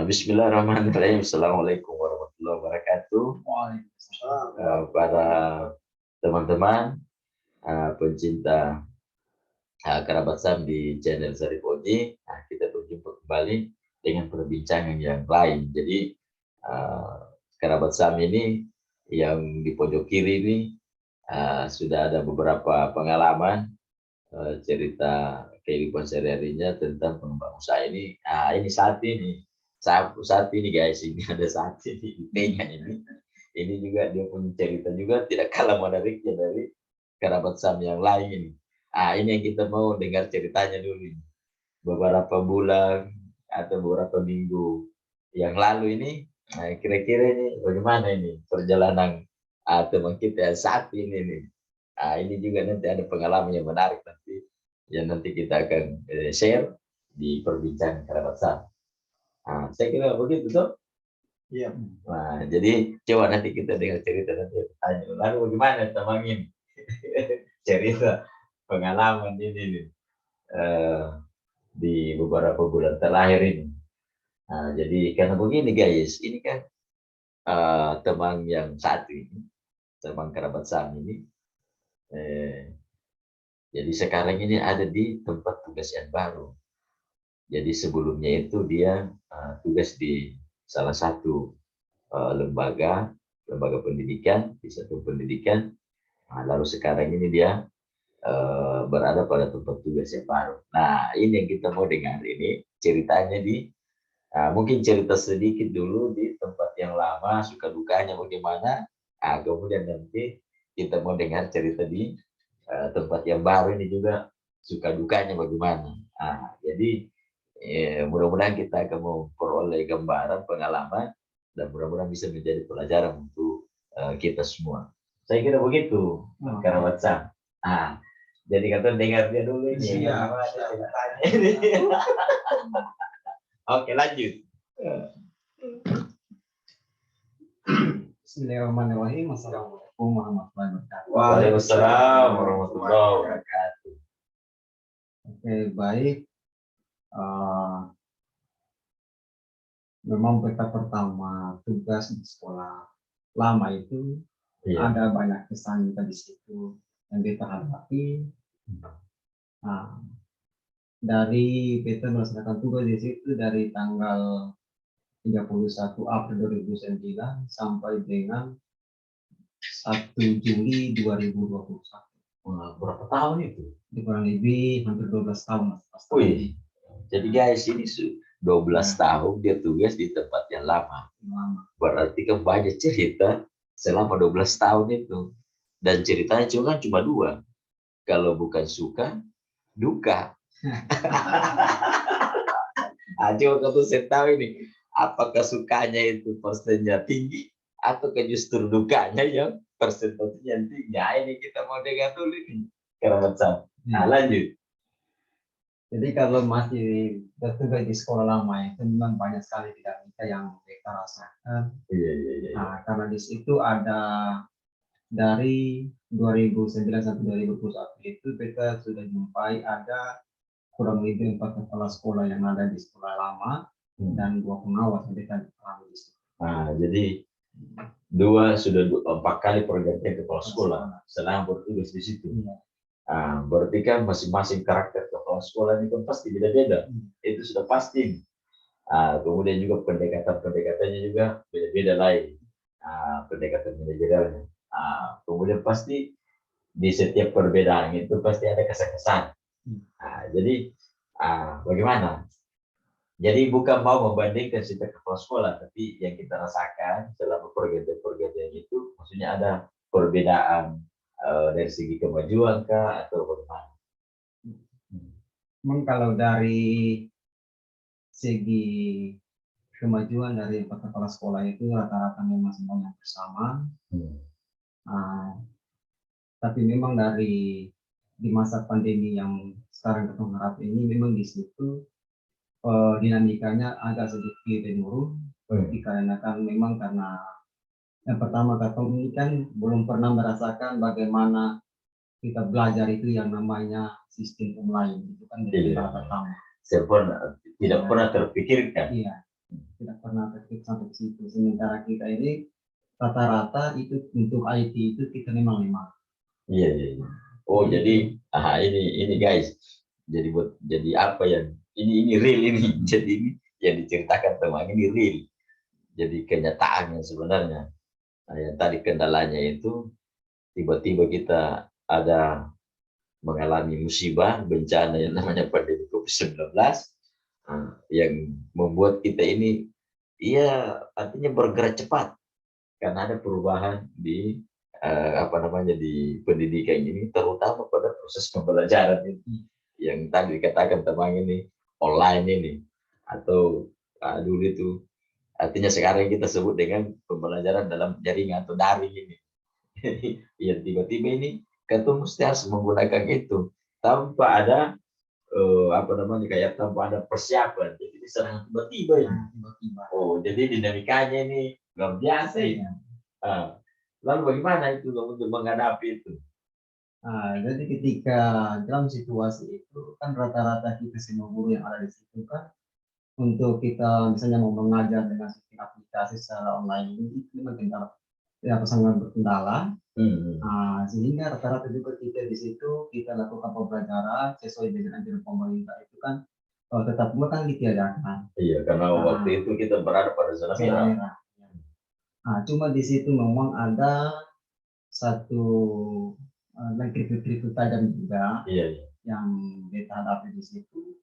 Bismillahirrahmanirrahim. Assalamualaikum warahmatullahi wabarakatuh. Waalaikumsalam. Para teman-teman pencinta kerabat Sam di channel Saripodi, kita berjumpa kembali dengan perbincangan yang lain. Jadi kerabat Sam ini yang di pojok kiri ini sudah ada beberapa pengalaman cerita kehidupan sehari-harinya tentang pengembang usaha ini. Ini saat ini guys, ini ada saat ini di tengah ini juga dia punya cerita juga tidak kalah menariknya dari kerabat Sam yang lain ini. Ini yang kita mau dengar ceritanya dulu ini. Beberapa bulan atau beberapa minggu yang lalu ini, kira-kira ini bagaimana ini perjalanan teman kita saat ini nih. Ini juga nanti ada pengalaman yang menarik nanti yang nanti kita akan share di perbincangan kerabat Sam. Saya kira begitu tuh. Iya. Nah, jadi coba nanti kita dengar cerita nanti tanya lalu bagaimana Tamangin cerita pengalaman ini nih, di beberapa bulan terakhir ini. Jadi karena begini guys, ini kan teman yang satu ini, teman kerabat Sam ini, jadi sekarang ini ada di tempat tugas yang baru. Jadi sebelumnya itu dia tugas di salah satu lembaga pendidikan, di satu pendidikan. Lalu sekarang ini dia berada pada tempat tugas yang baru. Nah, ini yang kita mau dengar ini ceritanya di mungkin cerita sedikit dulu di tempat yang lama, suka dukanya bagaimana. Kemudian nanti kita mau dengar cerita di tempat yang baru ini juga suka dukanya bagaimana. Jadi mudah-mudahan kita akan memperoleh gambaran pengalaman dan mudah-mudahan bisa menjadi pelajaran untuk kita semua. Saya kira begitu, kerabat Sam. Jadi kata dengar dia dulu ini. Oke, lanjut. Bismillahirrahmanirrahim. Assalamualaikum warahmatullahi wabarakatuh. Waalaikumsalam warahmatullahi wabarakatuh. Oke, baik. Memang peta pertama tugas di sekolah lama itu ada banyak kesan di situ yang kita hadapi. Dari peta melaksanakan tugas di situ dari tanggal 31 April 2009 sampai dengan 1 Juli 2021. Berapa tahun itu? Kurang lebih hampir 12 tahun. Wih, jadi guys ini 12 tahun dia tugas di tempat yang lama. Berarti kan banyak cerita selama 12 tahun itu. Dan ceritanya cuma dua. Kalau bukan suka, duka. Coba kamu saya tahu ini, apakah sukanya itu persennya tinggi atau justru dukanya yang persentasenya tinggi. Ini kita mau dengar dulu nih, kerabat Sam. Lanjut. Jadi kalau masih bertugas di sekolah lama itu memang banyak sekali dinamika yang kita rasakan. Iya. Karena di situ ada dari 2009 sampai 2021 itu kita sudah jumpai ada kurang lebih 4 kepala sekolah yang ada di sekolah lama dan 2 pengawas yang kita alami di situ. Jadi 4 kali pergantian kepala sekolah selama bertugas di situ. Berarti kan masing-masing karakter kepala sekolah ini kan pasti beda-beda. Itu sudah pasti. Kemudian juga pendekatannya juga beda-beda lain. Pendekatan manajerialnya. Kemudian pasti di setiap perbedaan itu pasti ada kesan-kesan. Jadi bagaimana? Jadi bukan mau membandingkan setiap kepala sekolah, tapi yang kita rasakan selama pergantian itu, maksudnya ada perbedaan dari segi kemajuan kah atau bagaimana? Memang kalau dari segi kemajuan dari 4 kepala sekolah itu rata-rata memang semuanya bersama. Tapi memang di masa pandemi yang sekarang kita harap ini memang di situ dinamikanya agak sedikit menurun. Dikarenakan memang karena yang pertama Katong ini kan belum pernah merasakan bagaimana kita belajar itu yang namanya sistem online itu kan dari pertama. tidak Iya. pernah terpikirkan. Iya, tidak pernah terkait sampai ke situ. Sementara kita ini rata-rata itu untuk IT itu kita memang lemah. Iya, iya, iya. Oh, jadi ini guys. Jadi apa yang ini real ini. Jadi ini yang diceritakan teman ini real. Jadi kenyataannya sebenarnya. Nah, yang tadi kendalanya itu tiba-tiba kita ada mengalami musibah bencana yang namanya pandemi COVID-19, yang membuat kita ini artinya bergerak cepat karena ada perubahan di apa namanya di pendidikan ini, terutama pada proses pembelajaran ini yang tadi dikatakan teman ini online ini, atau dulu itu artinya sekarang kita sebut dengan pembelajaran dalam jaringan atau daring ini. Yang tiba-tiba ini kita mesti harus menggunakan itu tanpa ada apa namanya kayak tanpa ada persiapan, jadi diserang tiba-tiba ini. Oh, jadi dinamikanya ini luar biasa ini. Lalu bagaimana itu untuk menghadapi itu? Jadi ketika dalam situasi itu kan rata-rata kita semua guru yang ada di situ kan, untuk kita misalnya mau mengajar dengan sistem aplikasi secara online ini itu memang kendala, ya sangat berkendala. Sehingga rata-rata juga kita di situ kita lakukan pembelajaran sesuai dengan anjuran pemerintah itu kan, tetap muka kan ditiadakan. Iya, karena waktu itu kita berada pada zona merah. Cuma di situ memang ada satu kritik tajam juga, Iya. yang kita hadapi di situ.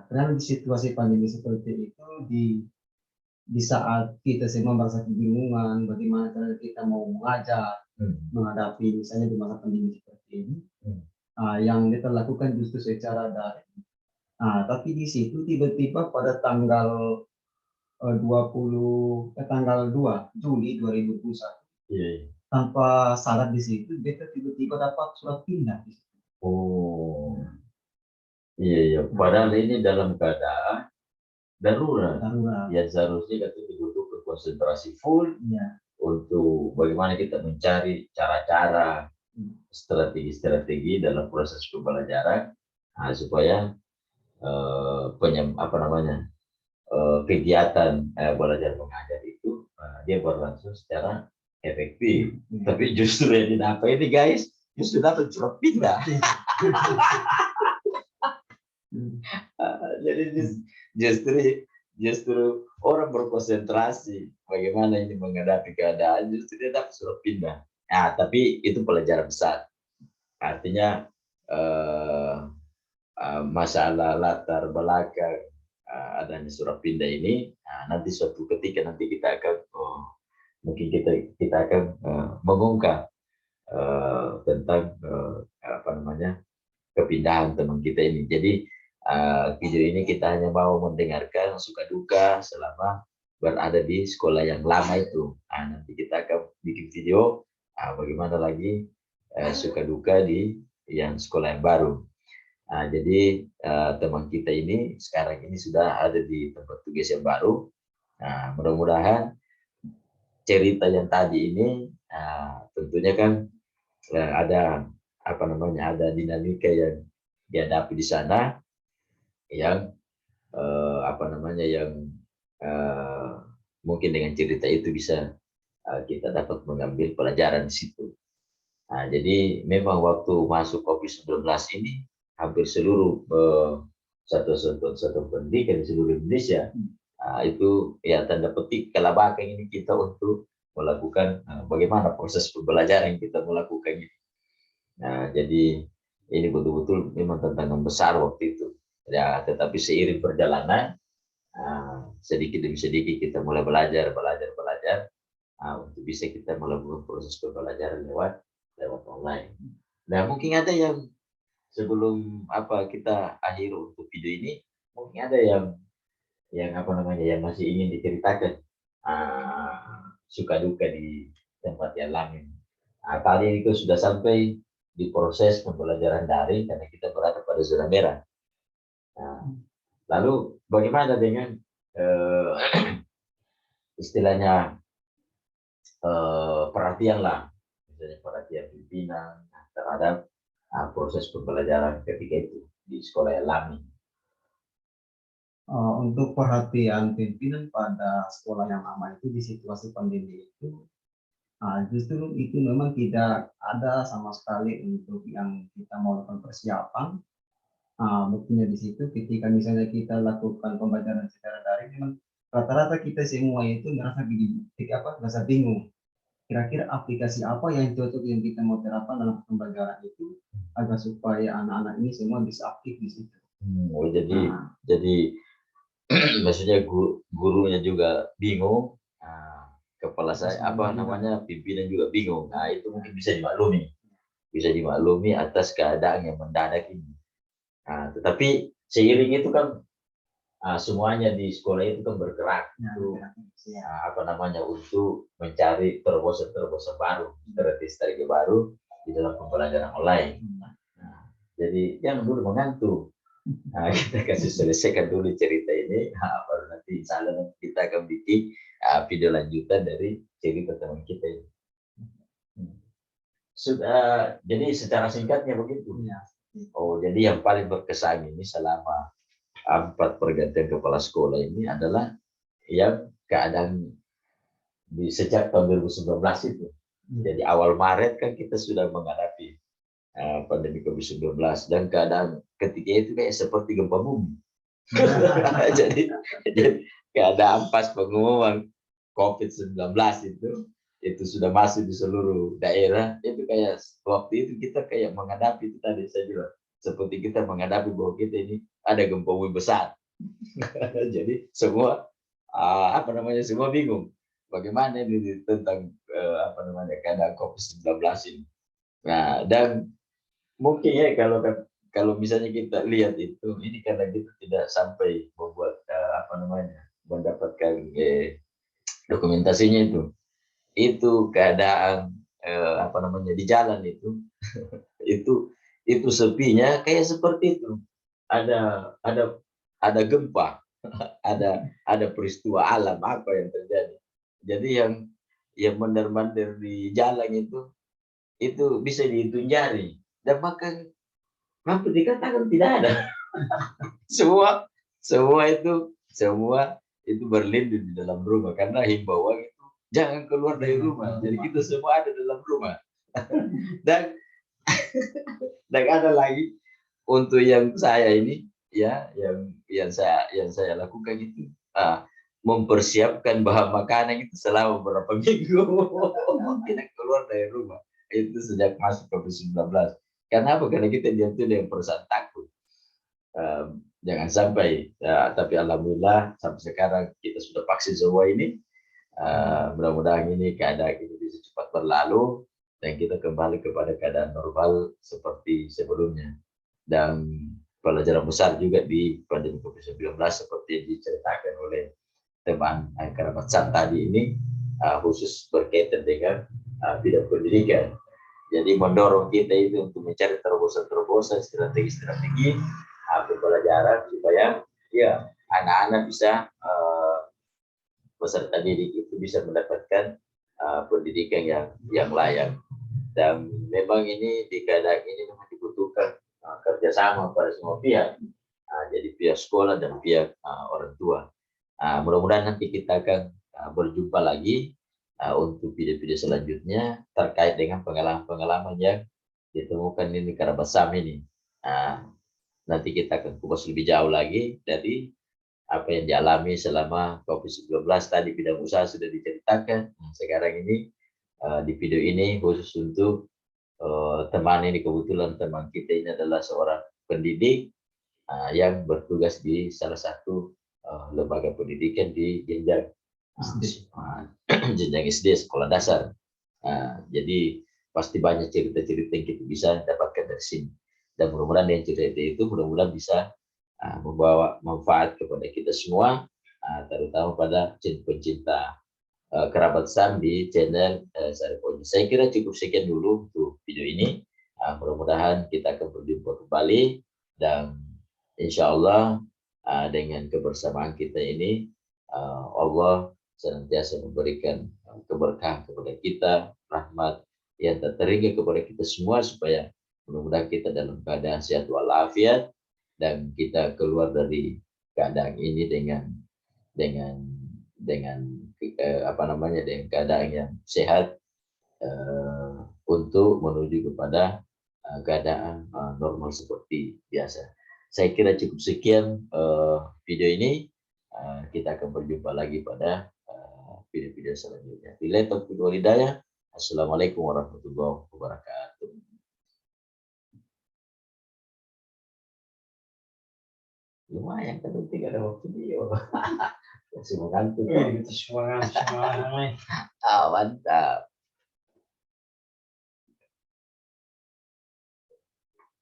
Karena di situasi pandemi seperti itu, di saat kita semua merasa kebingungan bagaimana cara kita mau mengajar, menghadapi misalnya di masa pandemi seperti ini, yang kita lakukan justru secara daring. Tapi di situ tiba-tiba pada tanggal 2 Juli 2021, tanpa sadar di situ kita tiba-tiba dapat surat pindah di situ. Oh, iya. Padahal ini dalam keadaan darurat. Ya seharusnya kita dibutuhkan konsentrasi full untuk bagaimana kita mencari cara-cara, strategi-strategi dalam proses pembelajaran, supaya kegiatan belajar mengajar itu dia berlangsung secara efektif. Tapi justru yang didapat ini guys, justru dapat surat pindah. Jadi justru orang berkonsentrasi bagaimana ini menghadapi keadaan, justru dia dapat surat pindah. Tapi itu pelajaran besar. Artinya masalah latar belakang adanya surat pindah ini, nanti suatu ketika nanti kita akan mungkin kita akan mengungkap tentang apa namanya kepindahan teman kita ini. Jadi video ini kita hanya mau mendengarkan suka duka selama berada di sekolah yang lama itu. Nanti kita akan bikin video bagaimana lagi suka duka di yang sekolah yang baru. Jadi teman kita ini sekarang ini sudah ada di tempat tugas yang baru. Mudah-mudahan cerita yang tadi ini tentunya kan ada apa namanya ada dinamika yang dihadapi di sana yang apa namanya yang mungkin dengan cerita itu bisa kita dapat mengambil pelajaran di situ. Jadi memang waktu masuk COVID-19 ini hampir seluruh satu pendidikan di seluruh Indonesia itu ya tanda petik kelabakan ini kita untuk melakukan bagaimana proses pembelajaran yang kita melakukan ini. Jadi ini betul-betul memang tantangan besar waktu itu. Ya, tetapi seiring perjalanan sedikit demi sedikit kita mulai belajar untuk bisa kita melakukan proses pembelajaran lewat online. Nah, mungkin ada yang sebelum kita akhir untuk video ini, mungkin ada yang apa namanya yang masih ingin diceritakan suka duka di tempat yang lain. Tadi itu sudah sampai di proses pembelajaran daring karena kita berada pada zona merah. Lalu bagaimana dengan istilahnya perhatian lah, misalnya perhatian pimpinan terhadap proses pembelajaran ketika itu di sekolah yang lama. Untuk perhatian pimpinan pada sekolah yang lama itu di situasi pandemi itu, justru itu memang tidak ada sama sekali untuk yang kita mau lakukan persiapan. Buktinya di situ ketika misalnya kita lakukan pembelajaran secara daring, memang rata-rata kita semua itu merasa bingung, merasa bingung. Kira-kira aplikasi apa yang cocok yang kita mau terapkan dalam pembelajaran itu agar supaya anak-anak ini semua bisa aktif di situ. Oh, jadi maksudnya gurunya juga bingung, kepala saya apa namanya pimpinan juga bingung. Nah itu mungkin bisa dimaklumi atas keadaan yang mendadak ini. Nah, tetapi seiring itu kan semuanya di sekolah itu kan bergerak untuk apa namanya untuk mencari terobosan-terobosan baru, strategi baru di dalam pembelajaran online. Nah, jadi jangan dulu mengantuk. Nah, kita kasih selesaikan dulu cerita ini, baru nanti insya Allah kita akan bikin video lanjutan dari cerita teman kita ini. Sudah, jadi secara singkatnya begitu. Oh, jadi yang paling berkesan ini selama 4 pergantian kepala sekolah ini adalah yang keadaan sejak tahun 2019 itu. Jadi awal Maret kan kita sudah menghadapi pandemi COVID-19 dan keadaan ketika itu kayak seperti gempa bumi. jadi keadaan pas pengumuman COVID-19 itu sudah masuk di seluruh daerah, itu kayak waktu itu kita kayak menghadapi itu tadi saya bilang seperti kita menghadapi bahwa kita ini ada gempa bumi besar. Jadi semua apa namanya semua bingung bagaimana ini tentang apa namanya keadaan COVID-19 ini. Nah, dan mungkin ya kalau misalnya kita lihat itu ini karena kita tidak sampai membuat apa namanya mendapatkan dokumentasinya itu keadaan apa namanya di jalan itu itu sepinya kayak seperti itu ada ada ada gempa ada peristiwa alam apa yang terjadi jadi yang mondar-mandir di jalan itu bisa dihitung jari dan bahkan hampir dikatakan tidak ada. semua itu berlindung di dalam rumah karena himbauan itu jangan keluar dari rumah. Jadi kita semua ada dalam rumah. dan dan ada lagi untuk yang saya ini ya yang saya lakukan itu mempersiapkan bahan makanan itu selama beberapa minggu tidak keluar dari rumah itu sejak masuk COVID-19. Karena apa? Karena kita diam dengan perasaan takut. Jangan sampai tapi alhamdulillah sampai sekarang kita sudah vaksin semua ini. Mudah-mudahan ini keadaan ini bisa cepat berlalu dan kita kembali kepada keadaan normal seperti sebelumnya. Dan pelajaran besar juga di pandemi COVID-19 seperti yang diceritakan oleh teman kerabat Sam tadi ini khusus berkaitan dengan bidang pendidikan. Jadi mendorong kita itu untuk mencari terobosan-terobosan, strategi-strategi pembelajaran supaya ya anak-anak bisa peserta didik itu bisa mendapatkan pendidikan yang layak. Dan memang ini di keadaan ini memang dibutuhkan kerjasama pada semua pihak. Jadi pihak sekolah dan pihak orang tua. Mudah-mudahan nanti kita akan berjumpa lagi untuk video-video selanjutnya terkait dengan pengalaman-pengalaman yang ditemukan ini kerabat Sam ini. Nanti kita akan kupas lebih jauh lagi dari apa yang dialami selama COVID-19 tadi bidang usaha sudah diceritakan. Sekarang ini di video ini khusus untuk teman ini, kebetulan teman kita ini adalah seorang pendidik yang bertugas di salah satu lembaga pendidikan di jenjang jenjang SD sekolah dasar. Jadi pasti banyak cerita-cerita yang kita bisa dapatkan dari sini. Dan mudah-mudahan dengan cerita itu mudah-mudahan bisa membawa manfaat kepada kita semua, terutama pada pencinta kerabat Sam di channel Sariponi. Saya kira cukup sekian dulu untuk video ini. Mudah-mudahan kita akan berjumpa kembali dan insya Allah dengan kebersamaan kita ini Allah senantiasa memberikan keberkahan kepada kita, rahmat yang tak terhingga kepada kita semua supaya mudah-mudahan kita dalam keadaan sehat walafiat dan kita keluar dari keadaan ini dengan apa namanya, dengan keadaan yang sehat, untuk menuju kepada keadaan normal seperti biasa. Saya kira cukup sekian video ini. Kita akan berjumpa lagi pada video-video selanjutnya. Billahi taufiq wal hidayah. Assalamualaikum warahmatullahi wabarakatuh. Lumayan kan, ada video. Masih mengantuk. Semangat, semangat. Mantap.